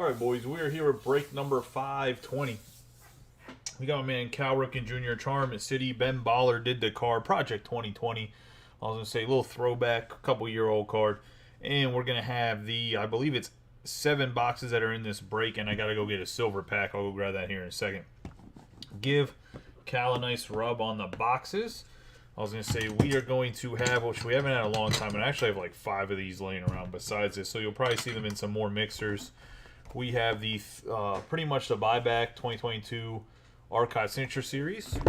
right, boys, we are here at break number 520. We got my man Cal Ripken Jr. Charm City. Ben Baller did the card. Project 2020. I was going to say a little throwback, couple-year-old card. And we're going to have I believe it's 7 boxes that are in this break, and I got to go get a silver pack. I'll go grab that here in a second. Give Cal a nice rub on the boxes. I was going to say we are going to have, which we haven't had a long time, and I actually have like 5 of these laying around besides this, so you'll probably see them in some more mixers. We have the pretty much the buyback 2022 Archive Signature Series.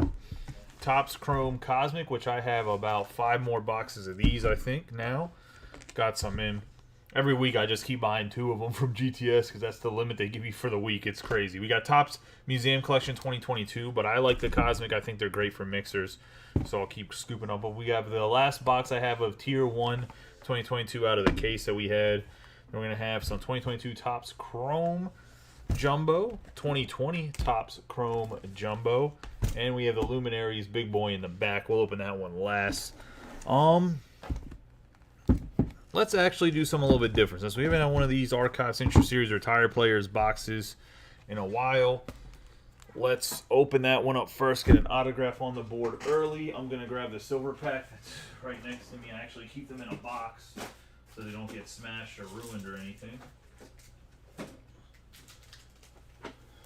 Topps Chrome Cosmic, which I have about 5 more boxes of these, I think, now. Got some in. Every week I just keep buying 2 of them from GTS because that's the limit they give you for the week. It's crazy. We got Topps Museum Collection 2022, but I like the Cosmic. I think they're great for mixers, so I'll keep scooping up. But we have the last box I have of Tier 1 2022 out of the case that we had. We're going to have some 2022 Topps Chrome Jumbo, 2020 Topps Chrome Jumbo, and we have the Luminaries Big Boy in the back. We'll open that one last. Let's actually do something a little bit different. Since we haven't had one of these Archive Signature Series Retired Players boxes in a while, let's open that one up first, get an autograph on the board early. I'm going to grab the silver pack that's right next to me. I actually keep them in a box so they don't get smashed or ruined or anything.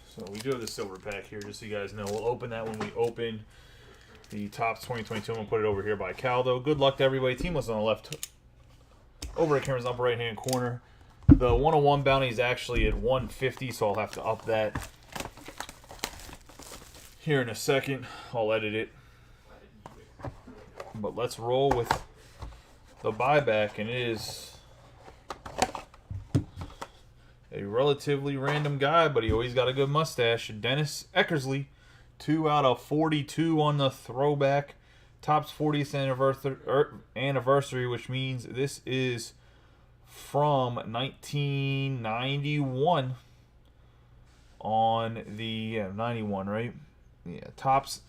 So we do have the silver pack here, just so you guys know. We'll open that when we open the Topps 2022. I'm going to put it over here by Cal, though. Good luck to everybody. Team list on the left. Over at camera's upper right-hand corner. The 101 bounty is actually at 150, so I'll have to up that here in a second. I'll edit it. But let's roll with the buyback, and it is a relatively random guy, but he always got a good mustache. Dennis Eckersley, 2 out of 42 on the throwback. Topps 40th anniversary, which means this is from 1991 on the 91, right? Yeah, Topps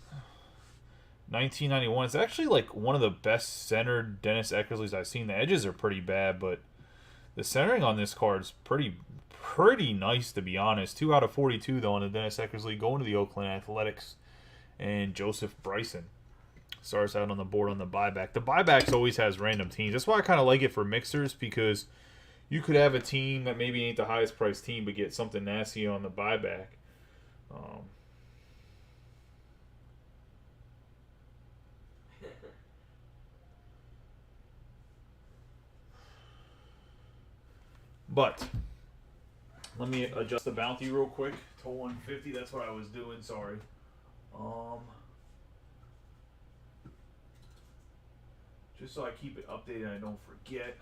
1991. It's actually like one of the best centered Dennis Eckersleys I've seen. The edges are pretty bad, but the centering on this card is pretty nice, to be honest. 2 out of 42 though on the Dennis Eckersley, going to the Oakland Athletics, and Joseph Bryson starts out on the board on the buyback. The buybacks always has random teams. That's why I kind of like it for mixers, because you could have a team that maybe ain't the highest priced team but get something nasty on the buyback. But let me adjust the bounty real quick to 150. That's what I was doing. Sorry. Just so I keep it updated and I don't forget.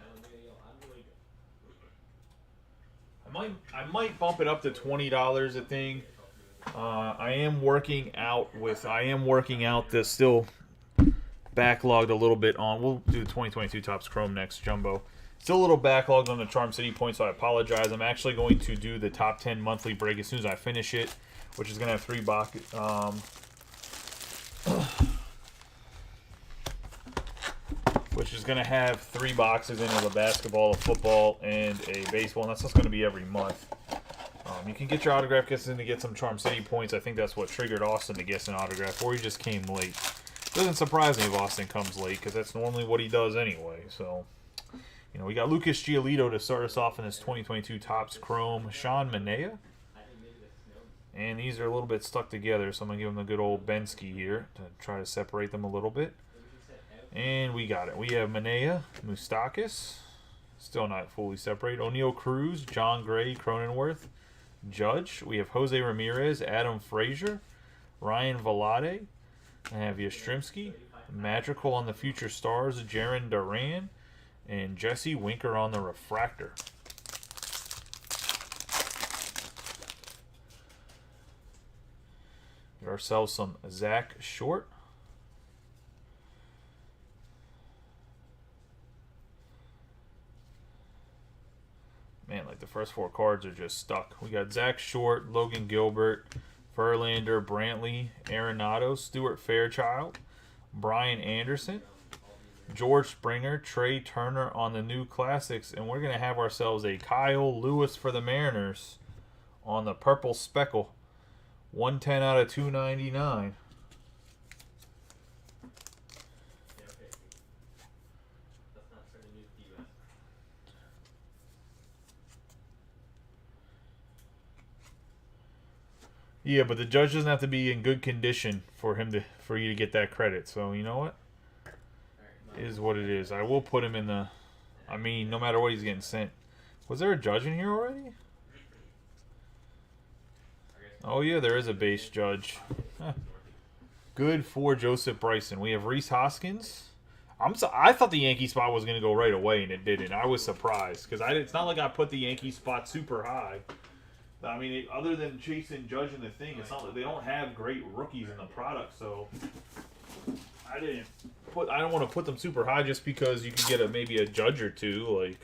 I might bump it up to $20 a thing. I am working out this still backlogged a little bit on. We'll do the 2022 Topps Chrome next, Jumbo. Still a little backlogged on the Charm City points, so I apologize. I'm actually going to do the top 10 monthly break as soon as I finish it, which is going to have 3 boxes. Which is going to have 3 boxes in of a basketball, a football, and a baseball. And that's just going to be every month. You can get your autograph guesses in to get some Charm City points. I think that's what triggered Austin to guess an autograph, or he just came late. Doesn't surprise me if Austin comes late, because that's normally what he does anyway. So, you know, we got Lucas Giolito to start us off in this 2022 Topps Chrome. Sean Manea. And these are a little bit stuck together, so I'm going to give him a good old Bensky here to try to separate them a little bit. And we got it. We have Manea, Moustakas, still not fully separated. O'Neal Cruz, John Gray, Cronenworth, Judge. We have Jose Ramirez, Adam Frazier, Ryan Velade. I have Yastrzemski, Madrigal on the Future Stars, Jaron Duran, and Jesse Winker on the Refractor. Get ourselves some Zach Short. Man, like the first 4 cards are just stuck. We got Zach Short, Logan Gilbert, Verlander, Brantley, Arenado, Stuart Fairchild, Brian Anderson, George Springer, Trey Turner on the new classics, and we're going to have ourselves a Kyle Lewis for the Mariners on the purple speckle. 110 out of 299. Yeah, but the judge doesn't have to be in good condition for you to get that credit. So you know what? It is what it is. I will put him in the. I mean, no matter what, he's getting sent. Was there a judge in here already? Oh yeah, there is a base judge. Huh. Good for Joseph Bryson. We have Rhys Hoskins. I thought the Yankee spot was going to go right away, and it didn't. I was surprised because it's not like I put the Yankee spot super high. I mean, other than chasing Judge in the thing, it's not like they don't have great rookies in the product. So I don't want to put them super high just because you can get maybe a Judge or two. Like,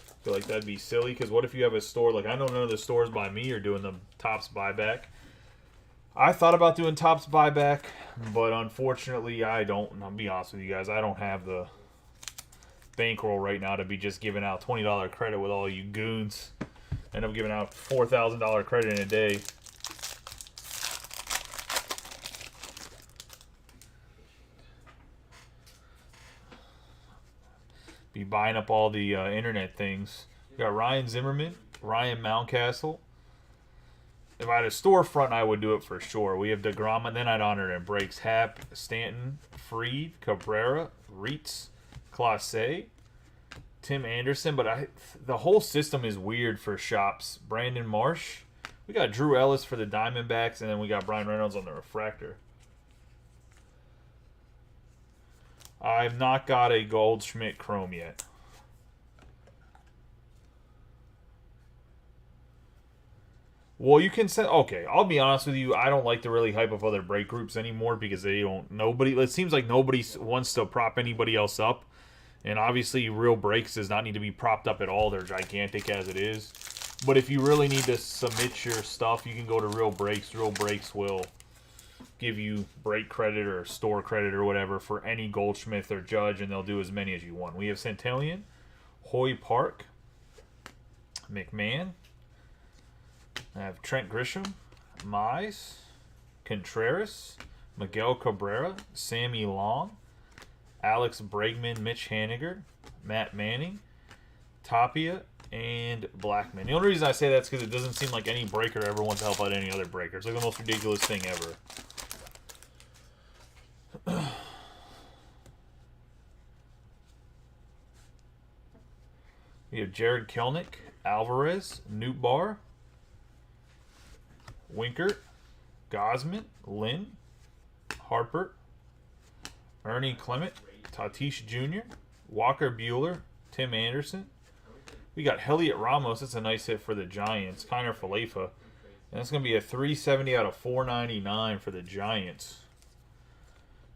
I feel like that'd be silly. Because what if you have a store like I know none of the stores by me are doing the Topps buyback. I thought about doing Topps buyback, but unfortunately I don't. And I'll be honest with you guys, I don't have the bankroll right now to be just giving out $20 credit with all you goons. End up giving out $4,000 credit in a day. Be buying up all the internet things. We got Ryan Zimmerman, Ryan Mountcastle. If I had a storefront, I would do it for sure. We have DeGrom, and then I'd honor it in breaks. Happ, Stanton, Fried, Cabrera, Reitz, Clase, Tim Anderson. But the whole system is weird for shops. Brandon Marsh. We got Drew Ellis for the Diamondbacks, and then we got Brian Reynolds on the refractor. I've not got a Goldschmidt Chrome yet. Well, you can send. Okay, I'll be honest with you. I don't like to really hype up other break groups anymore because they don't. Nobody. It seems like nobody wants to prop anybody else up, and obviously, real breaks does not need to be propped up at all. They're gigantic as it is. But if you really need to submit your stuff, you can go to Real Breaks. Real Breaks will give you break credit or store credit or whatever for any Goldschmidt or Judge, and they'll do as many as you want. We have Santillan, Hoy Park, McMahon. I have Trent Grisham, Mize, Contreras, Miguel Cabrera, Sammy Long, Alex Bregman, Mitch Haniger, Matt Manning, Tapia, and Blackman. The only reason I say that's because it doesn't seem like any breaker ever wants to help out any other breaker. It's like the most ridiculous thing ever. We have Jared Kelnick, Alvarez, Nootbaar, Winkert, Gosman, Lynn, Harper, Ernie Clement, Tatis Jr., Walker Buehler, Tim Anderson. We got Heliot Ramos. That's a nice hit for the Giants. Kiner Falefa. And that's going to be a 370 out of 499 for the Giants.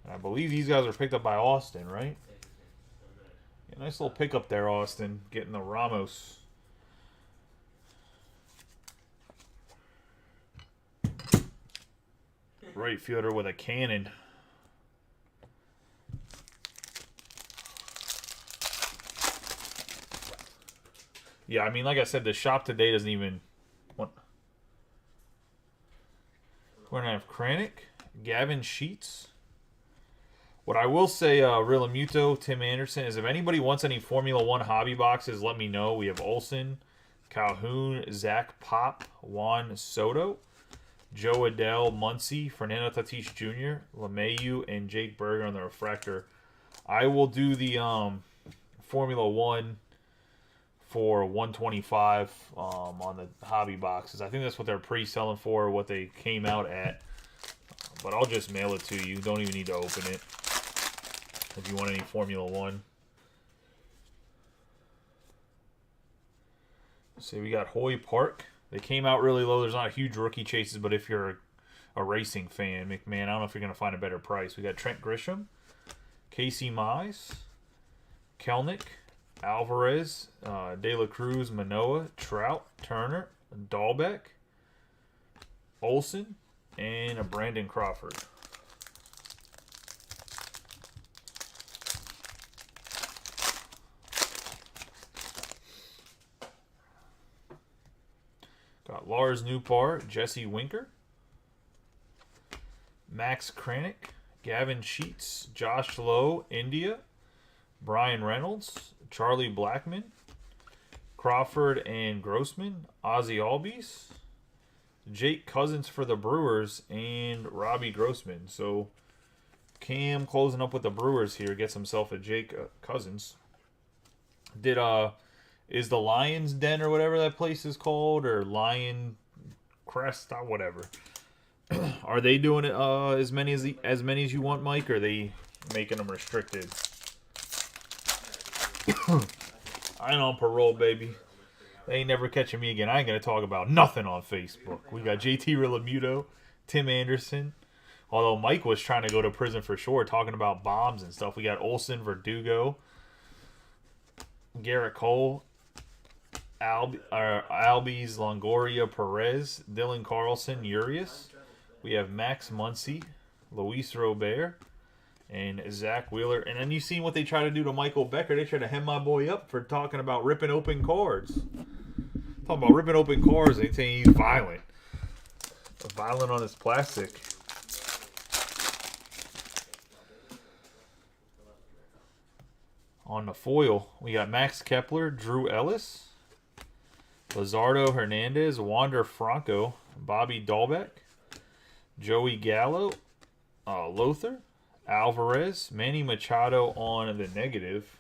And I believe these guys are picked up by Austin, right? Yeah, nice little pickup there, Austin. Getting the Ramos. Right fielder with a cannon. Yeah, I mean, like I said, the shop today doesn't even... What? We're going to have Kranick, Gavin Sheets. What I will say, Real Tim Anderson, is if anybody wants any Formula 1 hobby boxes, let me know. We have Olsen, Calhoun, Zach Pop, Juan Soto, Joe Adele, Muncy, Fernando Tatis Jr., LeMahieu, and Jake Berger on the refractor. I will do the Formula 1 for $125 on the hobby boxes. I think that's what they're pre-selling for, what they came out at. But I'll just mail it to you. Don't even need to open it if you want any Formula 1. So we got Hoy Park. They came out really low. There's not huge rookie chases, but if you're a racing fan, McMahon, I don't know if you're going to find a better price. We got Trent Grisham, Casey Mize, Kelnick, Alvarez, De La Cruz, Manoah, Trout, Turner, Dahlbeck, Olsen, and a Brandon Crawford. Lars Nootbaar, Jesse Winker, Max Kranick, Gavin Sheets, Josh Lowe, India, Brian Reynolds, Charlie Blackmon, Crawford and Grossman, Ozzy Albies, Jake Cousins for the Brewers, and Robbie Grossman. So Cam closing up with the Brewers here, gets himself a Jake Cousins. Is the Lion's Den or whatever that place is called, or Lion Crest, whatever? Are they doing it as many as you want, Mike? Or are they making them restricted? I ain't on parole, baby. They ain't never catching me again. I ain't gonna talk about nothing on Facebook. We got JT Realmuto, Tim Anderson. Although Mike was trying to go to prison for sure, talking about bombs and stuff. We got Olson, Verdugo, Garrett Cole, Albies, Longoria, Perez, Dylan Carlson, Urias. We have Max Muncy, Luis Robert, and Zach Wheeler. And then you seen what they try to do to Michael Becker. They try to hem my boy up for talking about ripping open cards. Talking about ripping open cards, they saying he's violent. Violent on his plastic. On the foil, we got Max Kepler, Drew Ellis, Lizardo Hernandez, Wander Franco, Bobby Dahlbeck, Joey Gallo, Lothar, Alvarez, Manny Machado on the negative.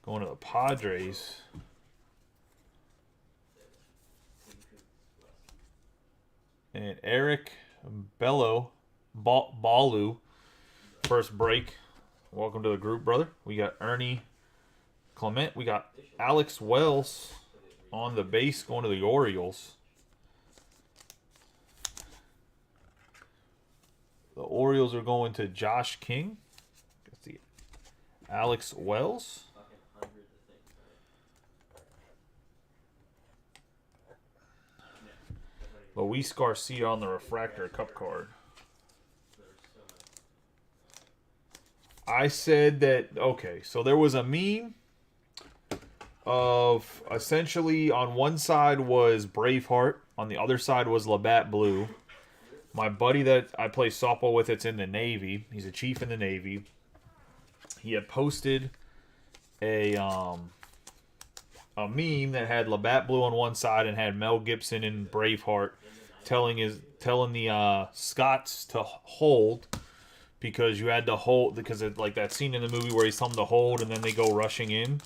Going to the Padres. And Eric Balu, first break. Welcome to the group, brother. We got Ernie Clement. We got Alex Wells on the base going to the Orioles. The Orioles are going to Josh King. Let's see. Alex Wells. Luis Garcia on the refractor cup card. I said that, okay, so there was a meme of essentially on one side was Braveheart, on the other side was Labatt Blue. My buddy that I play softball with, it's in the Navy. He's a chief in the Navy. He had posted a meme that had Labatt Blue on one side and had Mel Gibson in Braveheart telling the Scots to hold. Because you had to hold, because it's like that scene in the movie where he's telling them to hold and then they go rushing in.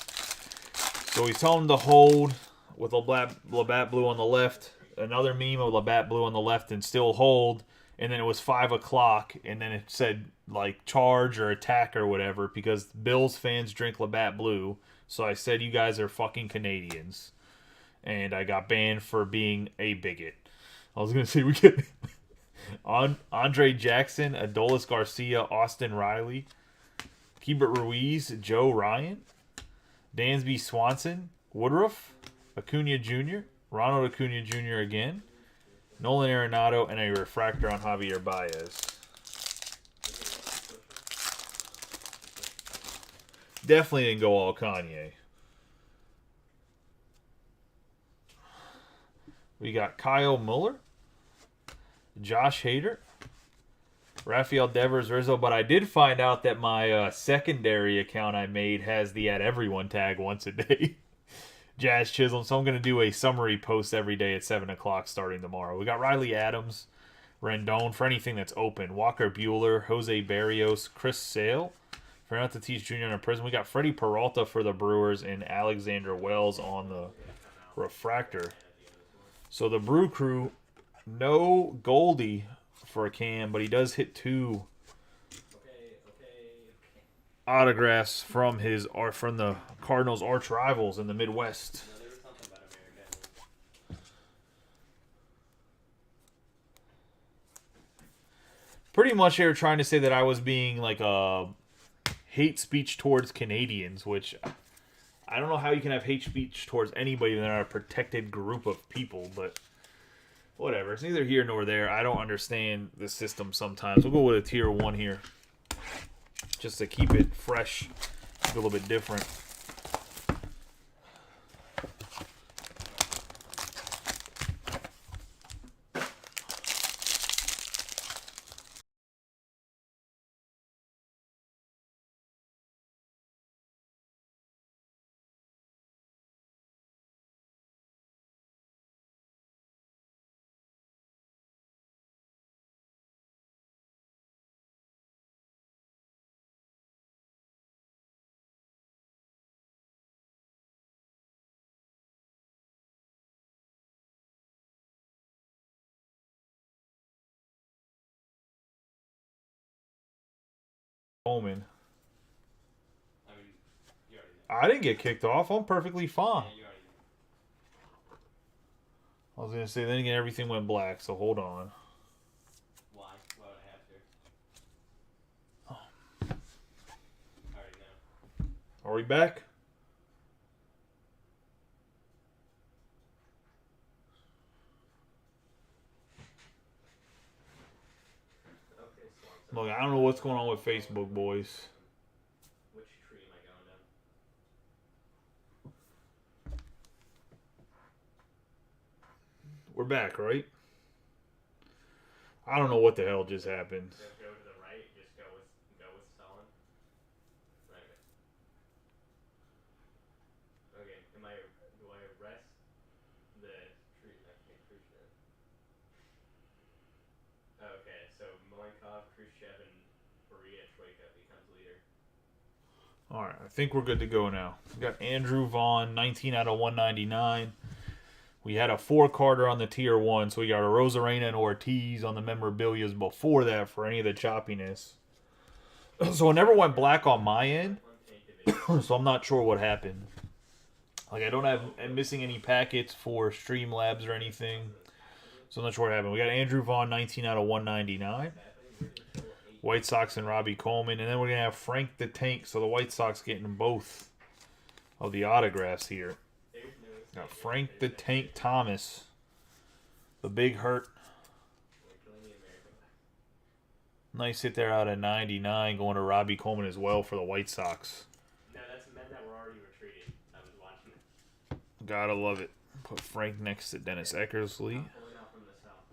So he's telling them to hold with Labatt Blue on the left. Another meme of Labatt Blue on the left and still hold. And then it was 5 o'clock and then it said like charge or attack or whatever because Bills fans drink Labatt Blue. So I said you guys are fucking Canadians. And I got banned for being a bigot. I was going to say we get... Andre Jackson, Adolis Garcia, Austin Riley, Keibert Ruiz, Joe Ryan, Dansby Swanson, Woodruff, Acuna Jr., Ronald Acuna Jr. again, Nolan Arenado, and a refractor on Javier Baez. Definitely didn't go all Kanye. We got Kyle Muller, Josh Hader, Rafael Devers Rizzo, but I did find out that my secondary account I made has the @everyone tag once a day. Jazz Chisholm, so I'm going to do a summary post every day at 7 o'clock starting tomorrow. We got Riley Adams, Rendon for anything that's open, Walker Buehler, Jose Barrios, Chris Sale, Fernando Tatis Jr. in prison. We got Freddie Peralta for the Brewers and Alexander Wells on the refractor. So the Brew Crew... No Goldie for a Cam, but he does hit 2 autographs from the Cardinals' arch rivals in the Midwest. Pretty much they were trying to say that I was being like a hate speech towards Canadians, which I don't know how you can have hate speech towards anybody that are a protected group of people, but... Whatever. It's neither here nor there. I don't understand the system sometimes. We'll go with a tier 1 here. Just to keep it fresh. A little bit different. Coleman. I mean, you already know. I didn't get kicked off. I'm perfectly fine. Yeah, you already know. I was going to say, then again, everything went black, so hold on. Why? Why would I have to? I already know. Are we back? Okay, Swanson. Look, I don't know what's going on with Facebook, boys. Which tree am I going down? We're back, right? I don't know what the hell just happened. Just go to the right. Just go with Solon. Okay. Okay. Do I arrest the tree? I can't Khrushchev. Okay. So Malenkov, Khrushchev, and Beria Troika becomes leader. All right, I think we're good to go now. We got Andrew Vaughn, 19 out of 199. We had a 4-carder on the tier 1, so we got a Rosarena and Ortiz on the memorabilias before that for any of the choppiness. So it never went black on my end, so I'm not sure what happened. Like, I'm missing any packets for Streamlabs or anything, so I'm not sure what happened. We got Andrew Vaughn, 19 out of 199. White Sox and Robbie Coleman, and then we're going to have Frank the Tank, so the White Sox getting both of the autographs here. Got Frank the Tank Thomas. The big hurt. Nice hit there out of 99 going to Robbie Coleman as well for the White Sox. No, that's men that were already retreating. I was watching it. Gotta love it. Put Frank next to Dennis Eckersley. Pulling out from the south.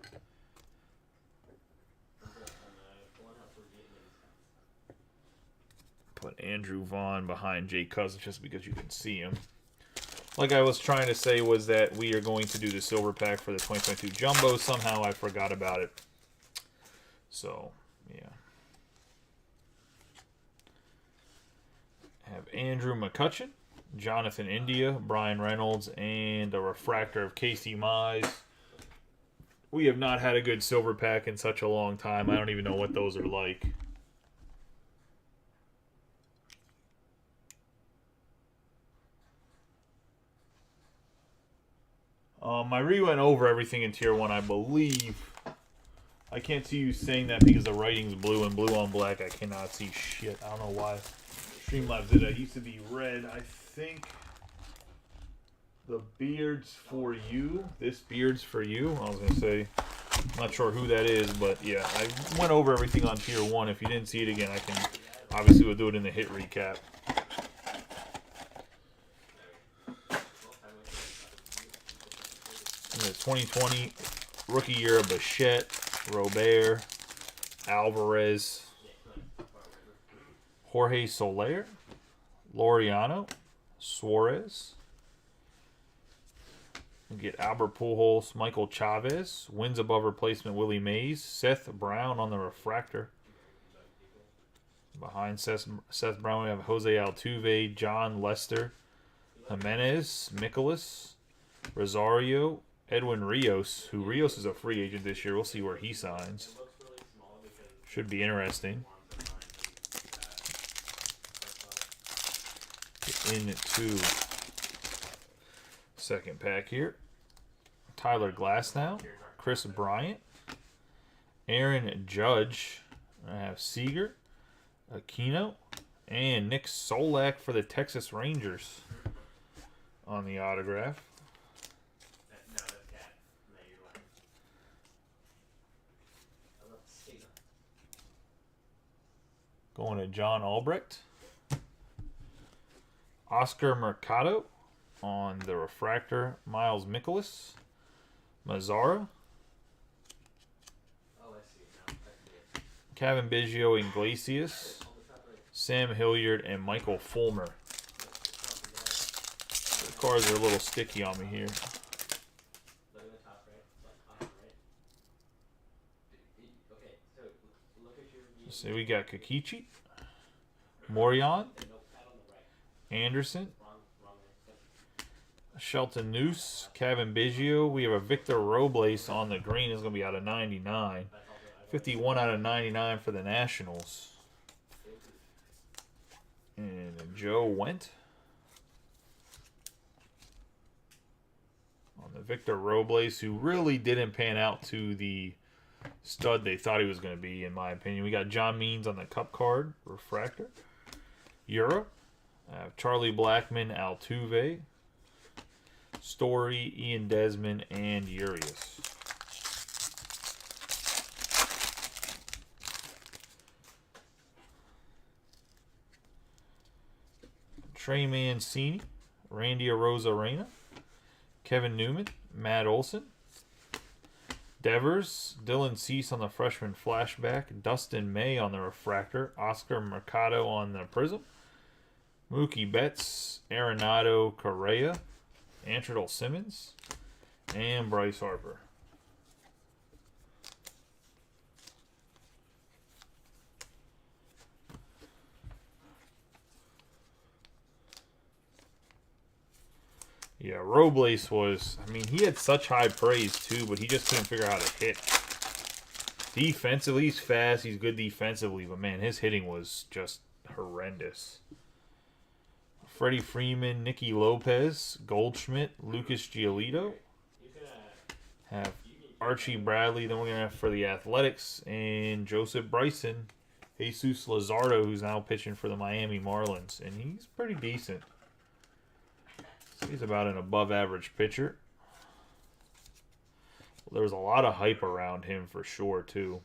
Pulling out for Vietnamese. Put Andrew Vaughn behind Jay Cousins just because you can see him. Like I was trying to say was that we are going to do the silver pack for the 2022 Jumbo. Somehow I forgot about it. So, yeah. Have Andrew McCutchen, Jonathan India, Brian Reynolds, and a refractor of Casey Mize. We have not had a good silver pack in such a long time. I don't even know what those are like. I re-went over everything in Tier 1, I believe. I can't see you saying that because the writing's blue and blue on black. I cannot see shit. I don't know why Streamlabs did that. It used to be red. I think the beard's for you. This beard's for you. I was going to say, I'm not sure who that is, but yeah. I went over everything on Tier 1. If you didn't see it again, I can obviously we'll do it in the hit recap. The 2020 rookie year of Bichette, Robert, Alvarez, Jorge Soler, Laureano, Suarez. We get Albert Pujols, Michael Chavez, wins above replacement Willie Mays, Seth Brown on the refractor. Behind Seth Brown, we have Jose Altuve, John Lester, Jimenez, Mikolas, Rosario, Edwin Rios, who Rios is a free agent this year. We'll see where he signs. Should be interesting. Get into second pack here. Tyler Glasnow, Chris Bryant, Aaron Judge. I have Seager, Aquino, and Nick Solak for the Texas Rangers on the autograph. Going to John Albrecht. Oscar Mercado on the refractor. Miles Mikolas. Mazzara. Kevin Biggio, Iglesias. Sam Hilliard, and Michael Fulmer. The cards are a little sticky on me here. So we got Kikichi, Morion, Anderson, Shelton Noose, Kevin Biggio. We have a Victor Robles on the green. Is going to be out of 99. 51 out of 99 for the Nationals. Joe Went. On the Victor Robles, who really didn't pan out to the stud they thought he was going to be, in my opinion. We got John Means on the Cup card, refractor. Europe. Charlie Blackmon, Altuve. Story, Ian Desmond, and Urias. Trey Mancini, Randy Arozarena, Kevin Newman, Matt Olson, Devers, Dylan Cease on the freshman flashback, Dustin May on the refractor, Oscar Mercado on the prism, Mookie Betts, Arenado Correa, Antrell Simmons, and Bryce Harper. Yeah, Robles was, I mean, he had such high praise too, but he just couldn't figure out how to hit. Defensively, he's fast, he's good defensively, but man, his hitting was just horrendous. Freddie Freeman, Nicky Lopez, Goldschmidt, Lucas Giolito. Have Archie Bradley, then we're going to have for the Athletics, and Joseph Bryson, Jesus Luzardo, who's now pitching for the Miami Marlins, and he's pretty decent. He's about an above-average pitcher. There was a lot of hype around him for sure, too.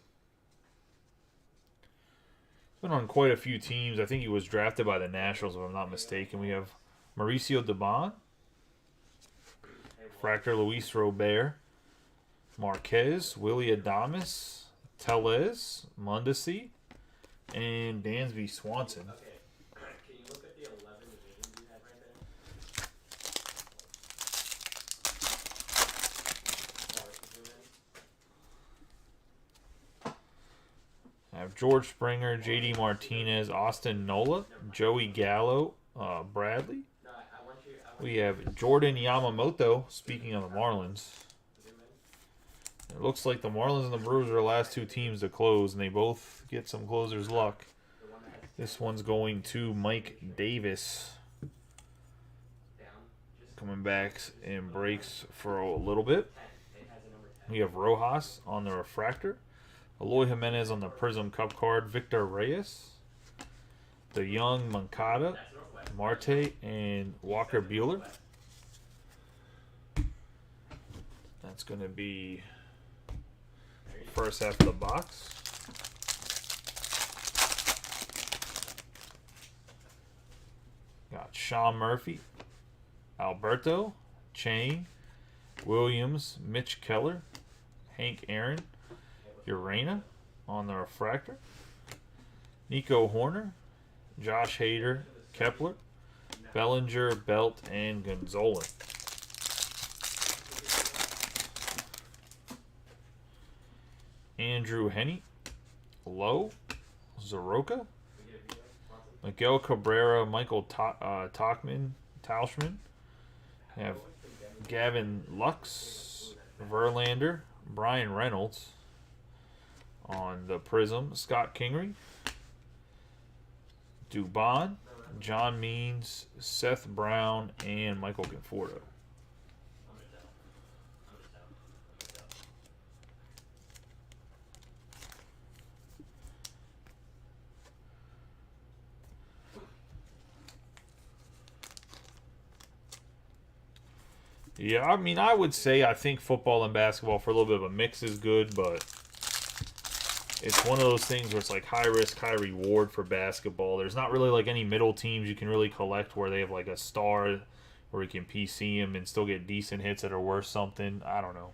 He's been on quite a few teams. I think he was drafted by the Nationals, if I'm not mistaken. We have Mauricio Dubon, Fractor Luis Robert, Marquez, Willie Adames, Tellez, Mondesi, and Dansby Swanson. I have George Springer, J.D. Martinez, Austin Nola, Joey Gallo, Bradley. We have Jordan Yamamoto, speaking of the Marlins. It looks like the Marlins and the Brewers are the last two teams to close, and they both get some closer's luck. This one's going to Mike Davis. Coming back and breaks for a little bit. We have Rojas on the refractor. Eloy Jimenez on the Prism Cup card. Victor Reyes. The Young Moncada. Marte and Walker Buehler. That's going to be first half of the box. Got Sean Murphy. Alberto. Chain. Williams. Mitch Keller. Hank Aaron. Urena on the refractor. Nico Horner, Josh Hader, Kepler, Bellinger, Belt, and Gonzalez. Andrew Henney, Lowe, Zaroka, Miguel Cabrera, Michael Tauchman, have Gavin Lux, Verlander, Brian Reynolds. On the Prism, Scott Kingery, Dubon, John Means, Seth Brown, and Michael Conforto. Yeah, I mean, I would say I think football and basketball for a little bit of a mix is good, but it's one of those things where it's like high risk, high reward for basketball. There's not really like any middle teams you can really collect where they have like a star where you can PC them and still get decent hits that are worth something. I don't know.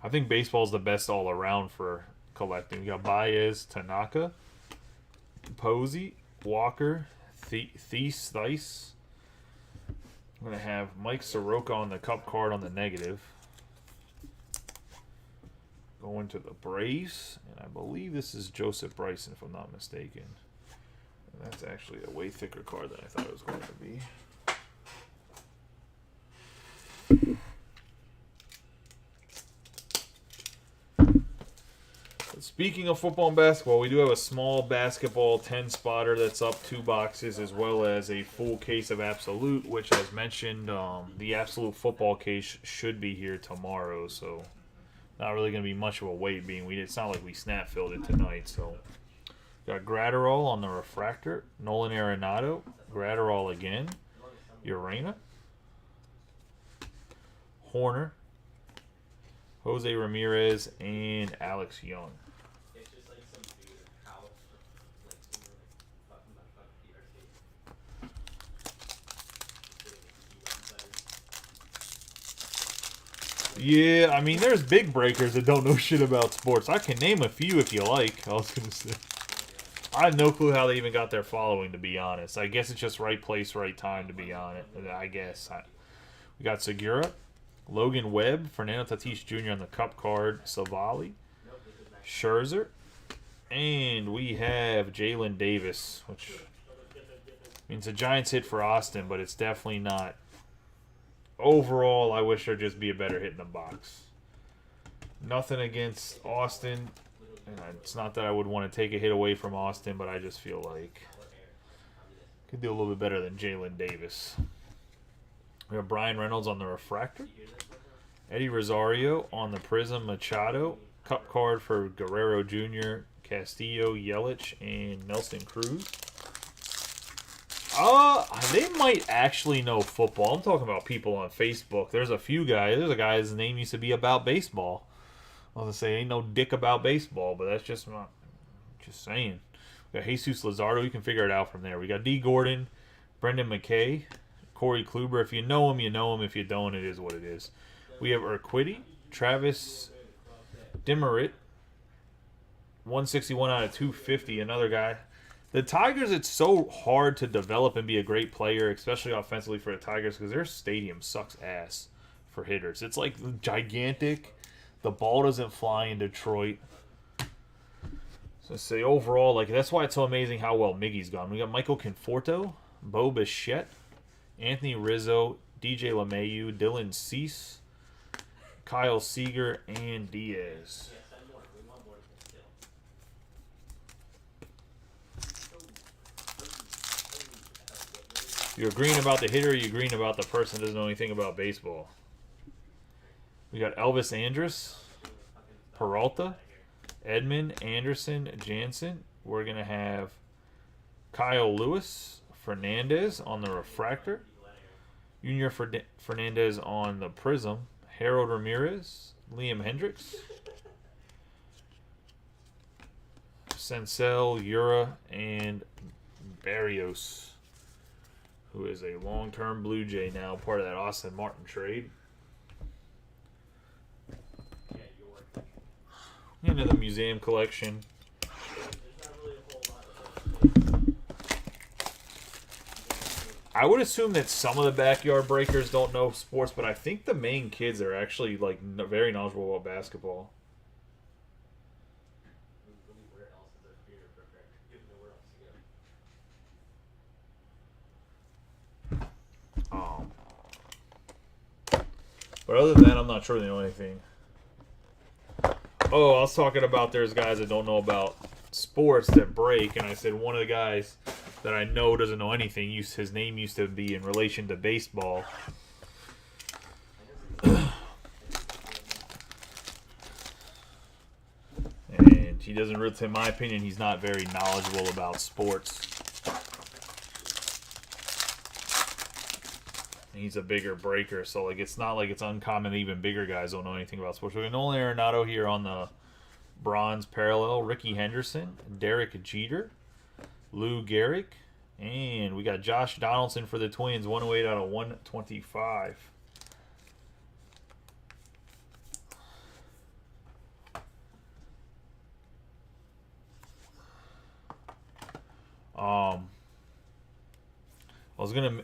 I think baseball's the best all around for collecting. We got Baez, Tanaka, Posey, Walker, Thice. I'm going to have Mike Soroka on the Cup card on the negative. Going to the Braves, and I believe this is Joseph Bryson, if I'm not mistaken. And that's actually a way thicker card than I thought it was going to be. Let's Speaking of football and basketball, we do have a small basketball 10 spotter that's up 2 boxes, as well as a full case of Absolute, which, as mentioned, the Absolute football case should be here tomorrow. So, not really going to be much of a wait, being it's not like we snap filled it tonight. So, got Gratterall on the refractor, Nolan Arenado, Gratterall again, Urena, Horner, Jose Ramirez, and Alex Young. It's just like some dude in a house, like somewhere like fucking my fucking PRC. Yeah, I mean, there's big breakers that don't know shit about sports. I can name a few if you like. I was going to say. I have no clue how they even got their following, to be honest. I guess it's just right place, right time, to be honest. I guess. We got Segura, Logan Webb, Fernando Tatis Jr. on the Cup card, Savali, Scherzer, and we have Jalen Davis, which means a Giants hit for Austin, but it's definitely not. Overall, I wish there'd just be a better hit in the box. Nothing against Austin. And it's not that I would want to take a hit away from Austin, but I just feel like could do a little bit better than Jalen Davis. We have Brian Reynolds on the refractor, Eddie Rosario on the Prism Machado, Cup card for Guerrero Jr., Castillo, Yelich, and Nelson Cruz. They might actually know football. I'm talking about people on Facebook. There's a few guys. There's a guy whose name used to be About Baseball. I was going to say, ain't no dick about baseball, but that's just not. Just saying. We got Jesus Luzardo. You can figure it out from there. We got D. Gordon, Brendan McKay, Corey Kluber. If you know him, you know him. If you don't, it is what it is. We have Urquidy, Travis Dimmerit, 161 out of 250. Another guy. The Tigers, it's so hard to develop and be a great player, especially offensively for the Tigers, because their stadium sucks ass for hitters. It's like gigantic. The ball doesn't fly in Detroit. So say overall, like that's why it's so amazing how well Miggy's gone. We got Michael Conforto, Bo Bichette, Anthony Rizzo, DJ LeMahieu, Dylan Cease, Kyle Seager, and Diaz. You're agreeing about the hitter, or you're agreeing about the person that doesn't know anything about baseball. We got Elvis Andrus, Peralta, Edmund, Anderson, Jansen. We're going to have Kyle Lewis, Fernandez on the refractor, Junior Fernandez on the prism, Harold Ramirez, Liam Hendricks, Sensel, Ura, and Barrios, who is a long-term Blue Jay now, part of that Austin Martin trade. Into the museum collection. I would assume that some of the backyard breakers don't know sports, but I think the main kids are actually like very knowledgeable about basketball. But other than that, I'm not sure they know anything. Oh, I was talking about there's guys that don't know about sports that break, and I said one of the guys that I know doesn't know anything. His name used to be in relation to baseball. And he doesn't really, in my opinion, he's not very knowledgeable about sports. He's a bigger breaker, so like it's not like it's uncommon that even bigger guys don't know anything about sports. We got Nolan Arenado here on the bronze parallel, Ricky Henderson, Derek Jeter, Lou Gehrig, and we got Josh Donaldson for the Twins, 108 out of 125. I was gonna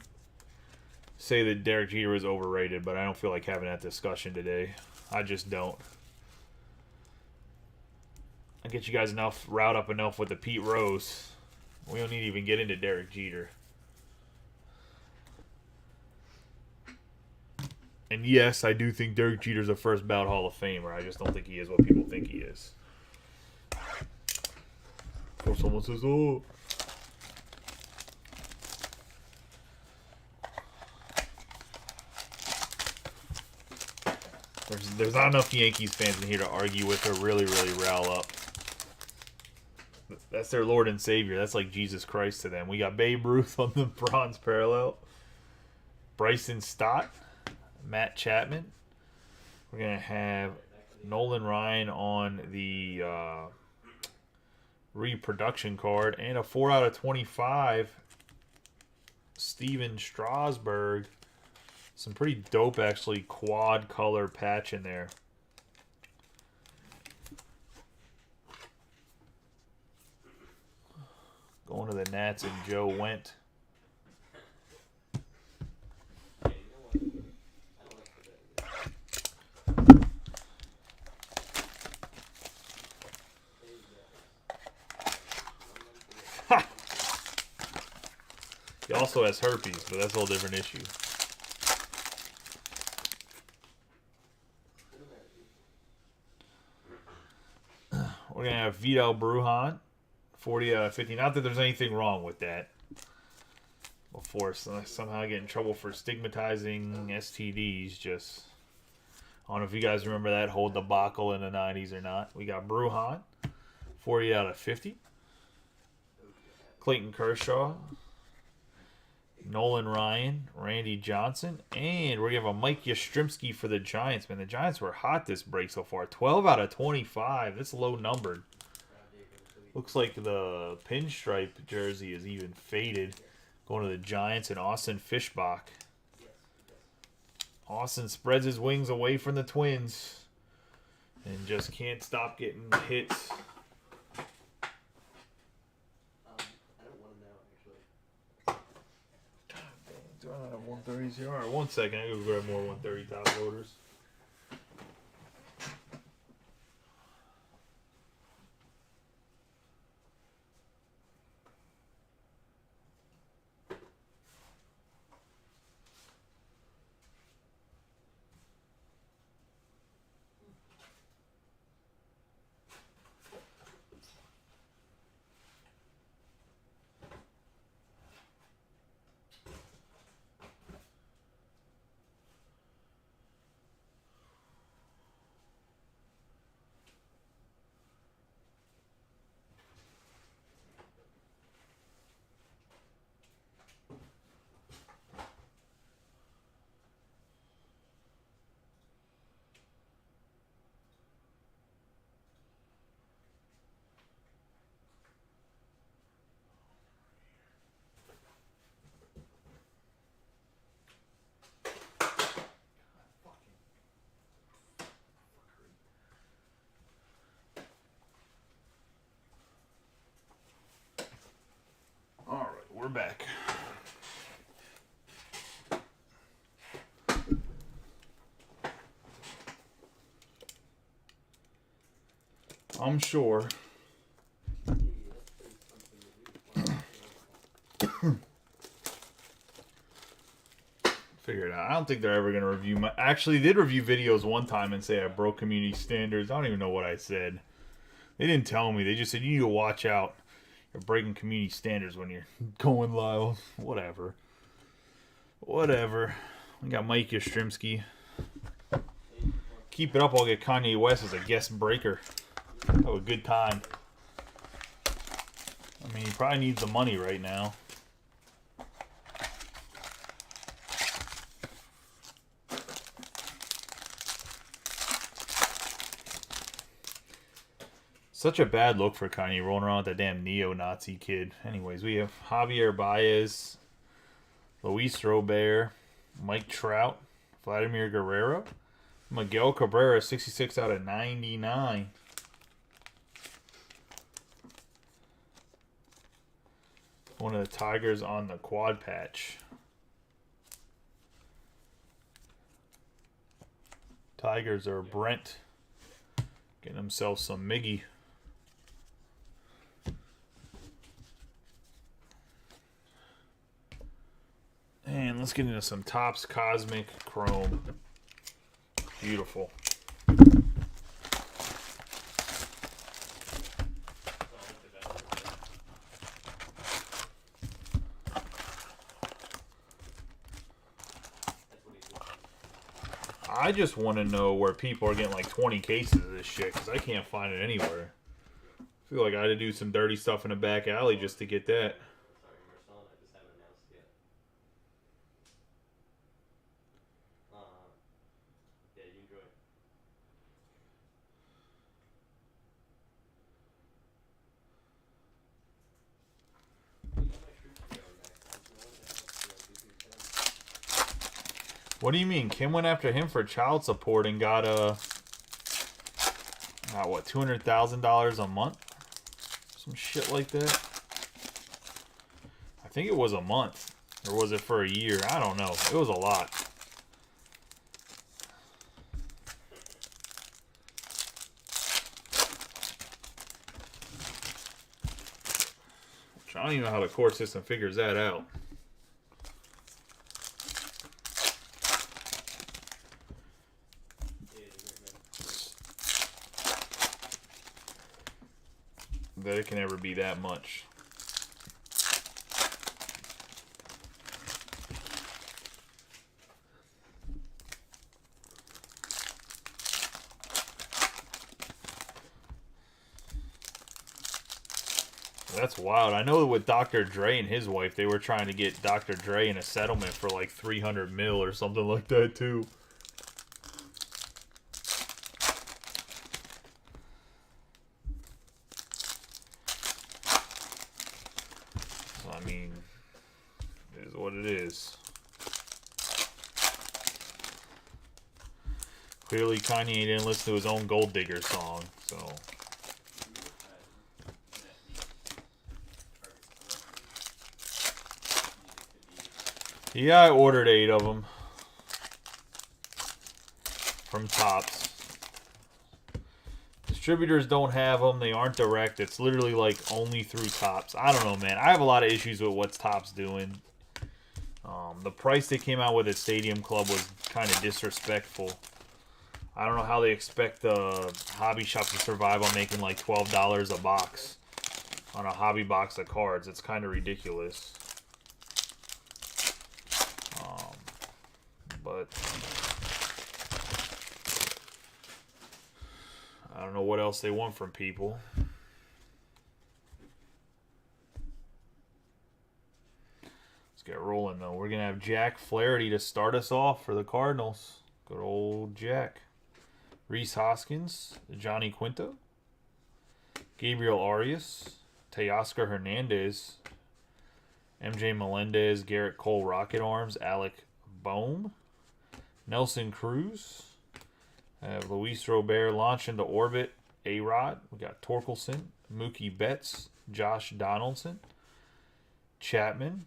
say that Derek Jeter is overrated, but I don't feel like having that discussion today. I just don't. I get you guys riled up enough with the Pete Rose. We don't need to even get into Derek Jeter. And yes, I do think Derek Jeter's a first ballot Hall of Famer. I just don't think he is what people think he is. Before someone says, oh. There's not enough Yankees fans in here to argue with or really rile up. That's their Lord and Savior. That's like Jesus Christ to them. We got Babe Ruth on the bronze parallel. Bryson Stott. Matt Chapman. We're going to have Nolan Ryan on the reproduction card. And a 4 out of 25. Steven Strasburg. Some pretty dope, actually, quad color patch in there. Going to the Nats and Joe Went. He also has herpes, but that's a whole different issue. We're going to have Vito Brujan, 40 out of 50. Not that there's anything wrong with that. Before somehow I get in trouble for stigmatizing STDs. Just, I don't know if you guys remember that whole debacle in the 90s or not. We got Brujan, 40 out of 50. Clayton Kershaw, Nolan Ryan, Randy Johnson, and we're going to have a Mike Yastrzemski for the Giants. Man, the Giants were hot this break so far. 12 out of 25. That's low numbered. Looks like the pinstripe jersey is even faded. Going to the Giants and Austin Fishbach. Austin spreads his wings away from the Twins and just can't stop getting hits. Do I have 130s here? All right, 1 second. I gotta grab more 130 top loaders. We're back. I'm sure. Figure it out. I don't think they're ever going to review my... Actually, they did review videos one time and say I broke community standards. I don't even know what I said. They didn't tell me. They just said, you need to watch out. You're breaking community standards when you're going live. Whatever. Whatever. We got Mike Yastrzemski. Keep it up, I'll get Kanye West as a guest breaker. Have a good time. I mean, he probably needs the money right now. Such a bad look for Kanye rolling around with that damn neo-Nazi kid. Anyways, we have Javier Baez, Luis Robert, Mike Trout, Vladimir Guerrero, Miguel Cabrera, 66 out of 99. One of the Tigers on the quad patch. Tigers are Brent getting himself some Miggy. And let's get into some Topps Cosmic Chrome. Beautiful. I just want to know where people are getting like 20 cases of this shit because I can't find it anywhere. I feel like I had to do some dirty stuff in the back alley just to get that. Sorry, Marcel, I just haven't announced yet. Yeah, you enjoy it. You know my troops are going back. I don't know what the hell it's doing. What do you mean? Kim went after him for child support and got what, $200,000 a month? Some shit like that. I think it was a month. Or was it for a year? I don't know. It was a lot. I don't even know how the court system figures that out. That it can ever be that much. That's wild. I know with Dr. Dre and his wife, they were trying to get Dr. Dre in a settlement for like 300 mil or something like that too. So, I mean, it is what it is. Clearly, Kanye didn't listen to his own Gold Digger song, so. Yeah, I ordered 8 of them from Topps. Distributors don't have them. They aren't direct. It's literally like only through Topps. I don't know, man. I have a lot of issues with what Topps doing. The price they came out with at Stadium Club was kind of disrespectful. I don't know how they expect the hobby shop to survive on making like $12 a box on a hobby box of cards. It's kind of ridiculous. But I don't know what else they want from people. Let's get rolling, though. We're going to have Jack Flaherty to start us off for the Cardinals. Good old Jack. Rhys Hoskins, Johnny Quinto, Gabriel Arias, Teoscar Hernandez, MJ Melendez, Garrett Cole Rocket Arms, Alec Boehm, Nelson Cruz, Luis Robert launch into orbit, A-Rod. We got Torkelson, Mookie Betts, Josh Donaldson, Chapman.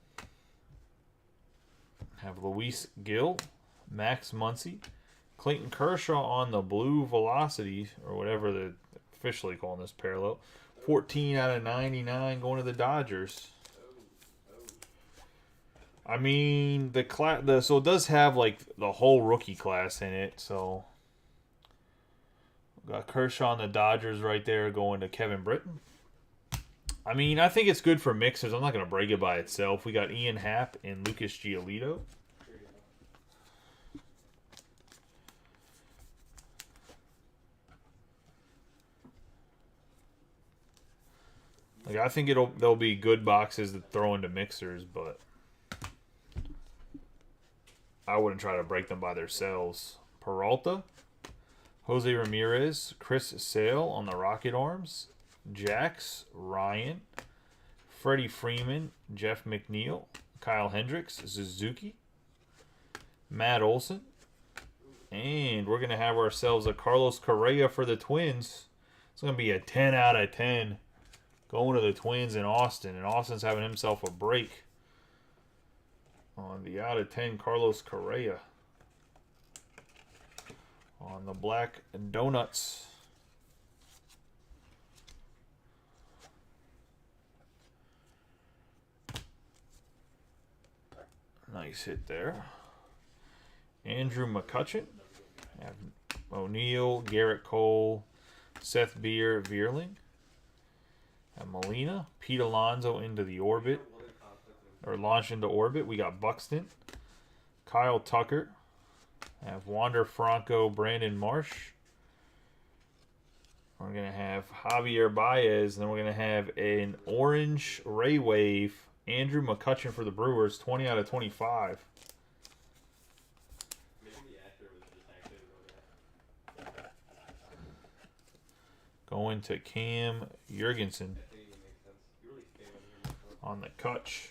Have Luis Gill, Max Muncy, Clayton Kershaw on the blue velocity, or whatever they're officially calling this parallel. 14 out of 99 going to the Dodgers. I mean, so it does have like the whole rookie class in it. So got Kershaw on the Dodgers right there going to Kevin Britton. I mean, I think it's good for mixers. I'm not going to break it by itself. We got Ian Happ and Lucas Giolito. Like, I think they'll be good boxes to throw into mixers, but I wouldn't try to break them by themselves. Peralta, Jose Ramirez, Chris Sale on the Rocket Arms, Jax, Ryan, Freddie Freeman, Jeff McNeil, Kyle Hendricks, Suzuki, Matt Olson, and we're going to have ourselves a Carlos Correa for the Twins. It's going to be a 10 out of 10 going to the Twins in Austin, and Austin's having himself a break on the out of 10 Carlos Correa on the Black Donuts. Nice hit there. Andrew McCutchen, O'Neill, Garrett Cole, Seth Beer, Veerling, and Molina, Pete Alonso into the orbit, or launch into orbit. We got Buxton, Kyle Tucker, Have Wander Franco, Brandon Marsh. We're going to have Javier Baez. And then we're going to have an orange Ray Wave, Andrew McCutchen for the Brewers, 20 out of 25. Maybe the actor was just actually really bad. Going to Cam Jurgensen I think it makes sense. You really stay on here. on the Kutch.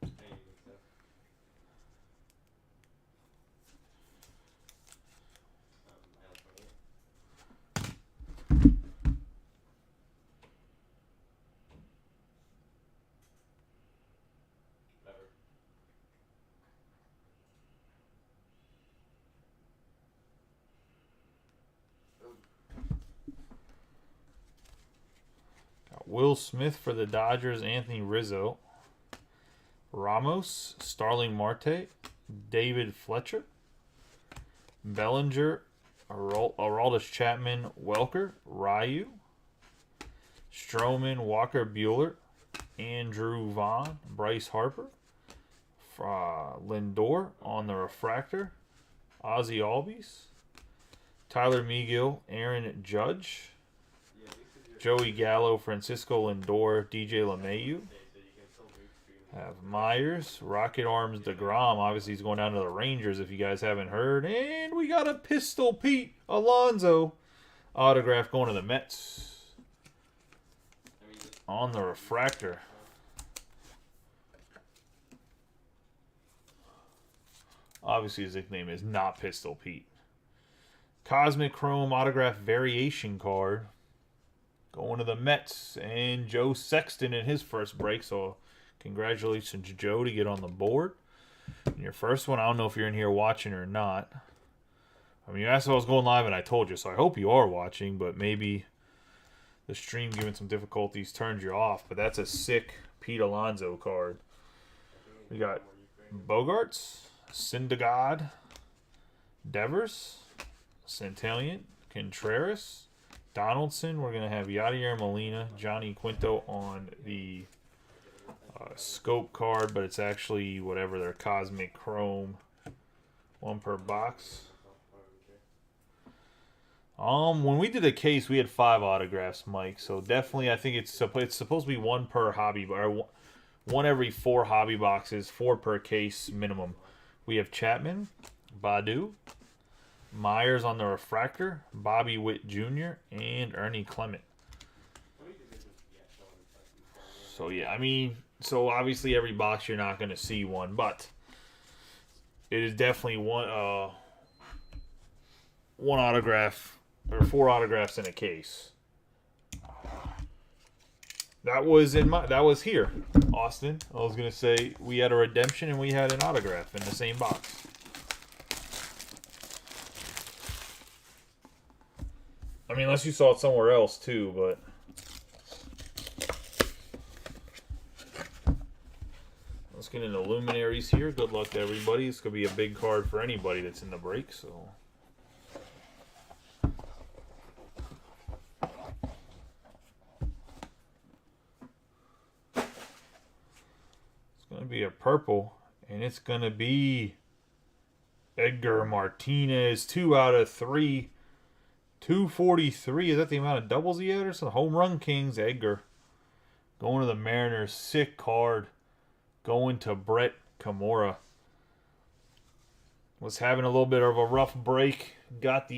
I think it makes sense. I like my name. Whatever. Got Will Smith for the Dodgers, Anthony Rizzo. Ramos, Starling Marte, David Fletcher. Bellinger, Aroldis Chapman, Welker, Ryu. Stroman, Walker Buehler, Andrew Vaughn, Bryce Harper. Lindor on the refractor, Ozzy Albies. Tyler Megill, Aaron Judge. Yeah, at least if Joey Gallo, Francisco Lindor, DJ LeMahieu. so you can still move stream. Have Myers, Rocket Arms, DeGrom. Obviously, he's going down to the Rangers if you guys haven't heard. And we got a Pistol Pete Alonso autograph going to the Mets I mean, on the refractor. Obviously, his nickname is not Pistol Pete. Cosmic Chrome autograph variation card going to the Mets and Joe Sexton in his first break. So, congratulations, Joe, to get on the board. And your first one, I don't know if you're in here watching or not. I mean, you asked if I was going live, and I told you, so I hope you are watching, but maybe the stream giving some difficulties turned you off. But that's a sick Pete Alonso card. We got Bogarts, Syndergaard, Devers, Santillan, Contreras, Donaldson. We're going to have Yadier Molina, Johnny Quinto on the scope card, but it's actually whatever their Cosmic Chrome. One per box. When we did a case, we had 5 autographs, Mike. So definitely, I think it's supposed to be one per hobby, or one every 4 hobby boxes, 4 per case minimum. We have Chapman, Badu, Myers on the refractor, Bobby Witt Jr., and Ernie Clement. So yeah, I mean, so obviously every box you're not going to see one, but it is definitely one autograph or 4 autographs in a case. That was here, Austin. I was gonna say we had a redemption and we had an autograph in the same box. I mean, unless you saw it somewhere else too, but let's get into luminaries here. Good luck to everybody. It's gonna be a big card for anybody that's in the break, so. Going to be a purple, and it's going to be Edgar Martinez, 2 out of 3, 243. Is that the amount of doubles he had or something? Home Run Kings, Edgar. Going to the Mariners, sick card. Going to Brett Kamora. Was having a little bit of a rough break. Took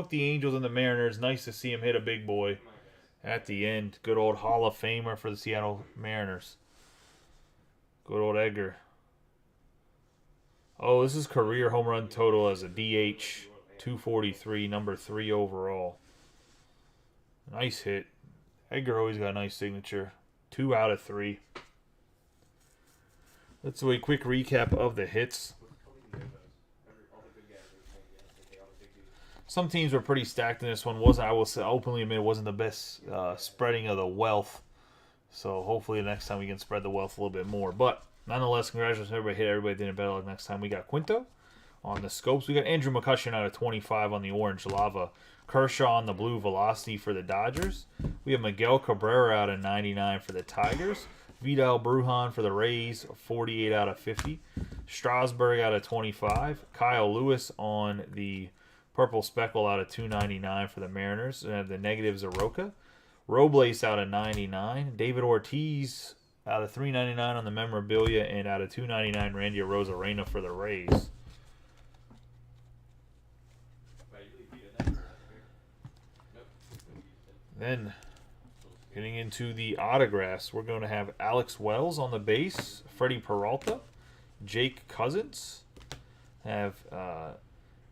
the Angels and the Mariners. Nice to see him hit a big boy at the end. Good old Hall of Famer for the Seattle Mariners. Good old Edgar. Oh, this is career home run total as a DH. 243, number 3 overall. Nice hit. Edgar always got a nice signature. 2 out of 3. Let's do a quick recap of the hits. Some teams were pretty stacked in this one. I will say, openly admit, it wasn't the best spreading of the wealth. So hopefully next time we can spread the wealth a little bit more. But nonetheless, congratulations to everybody. Hit everybody did better luck next time. We got Quinto on the scopes. We got Andrew McCutchen out of 25 on the orange lava. Kershaw on the blue velocity for the Dodgers. We have Miguel Cabrera out of 99 for the Tigers. Vidal Brujan for the Rays, 48 out of 50. Strasburg out of 25. Kyle Lewis on the purple speckle out of 299 for the Mariners. And the negatives are Roca. Robles out of 99. David Ortiz out of 399 on the memorabilia, and out of 299 Randy Arozarena for the Rays. Then, getting into the autographs, we're going to have Alex Wells on the base, Freddie Peralta, Jake Cousins, have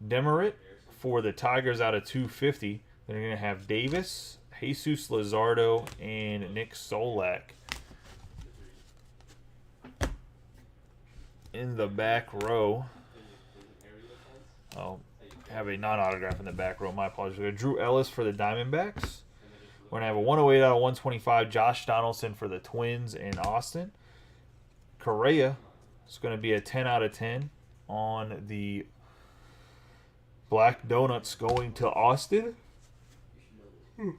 Demerit for the Tigers out of 250. Then you're going to have Davis, Jesus Luzardo, and Nick Solak. In the back row, I'll have a non-autograph in the back row. My apologies. We got Drew Ellis for the Diamondbacks. We're going to have a 108 out of 125, Josh Donaldson for the Twins in Austin. Correa is going to be a 10 out of 10 on the Black Donuts going to Austin. We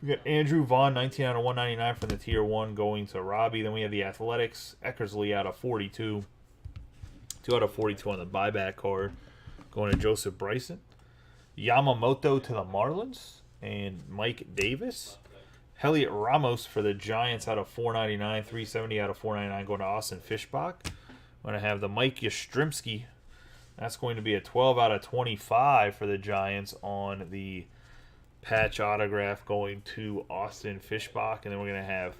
got Andrew Vaughn, 19 out of 199 from the Tier 1 going to Robbie. Then we have the Athletics, Eckersley out of 42. 2 out of 42 on the buyback card going to Joseph Bryson. Yamamoto to the Marlins. And Mike Davis. Heliot Ramos for the Giants out of 499. 370 out of 499 going to Austin Fishbach. I'm going to have the Mike Yastrzemski. That's going to be a 12 out of 25 for the Giants on the patch autograph going to Austin Fishbach. And then we're going to have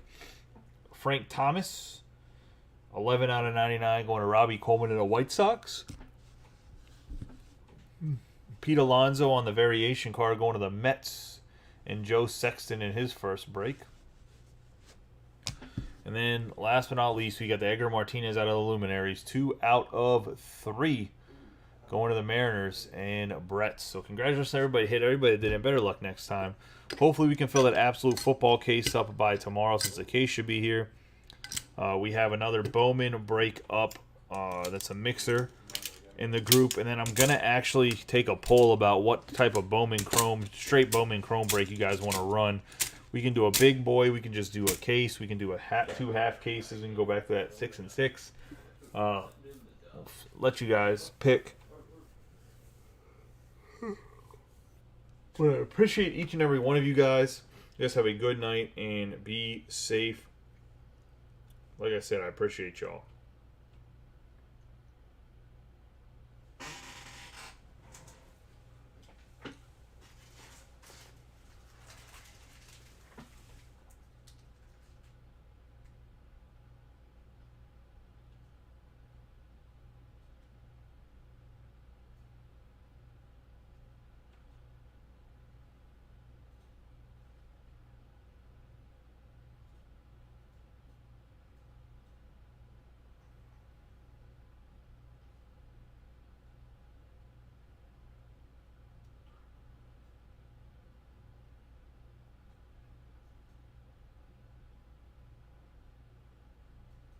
Frank Thomas. 11 out of 99 going to Robbie Coleman and the White Sox. Pete Alonso on the variation card going to the Mets, and Joe Sexton in his first break. And then last but not least, we got the Edgar Martinez out of the Luminaries. 2 out of 3 going to the Mariners and Brett. So congratulations to everybody. Hit everybody that did it. Better luck next time. Hopefully we can fill that absolute football case up by tomorrow, since the case should be here. We have another Bowman break up. That's a mixer in the group, and then I'm gonna actually take a poll about what type of Bowman Chrome, straight Bowman Chrome break you guys want to run. We can do a big boy, we can just do a case, we can do a 2 half cases, we can go back to that 6 and 6. Let you guys pick. But I appreciate each and every one of you guys. You guys have a good night and be safe. Like I said, I appreciate y'all.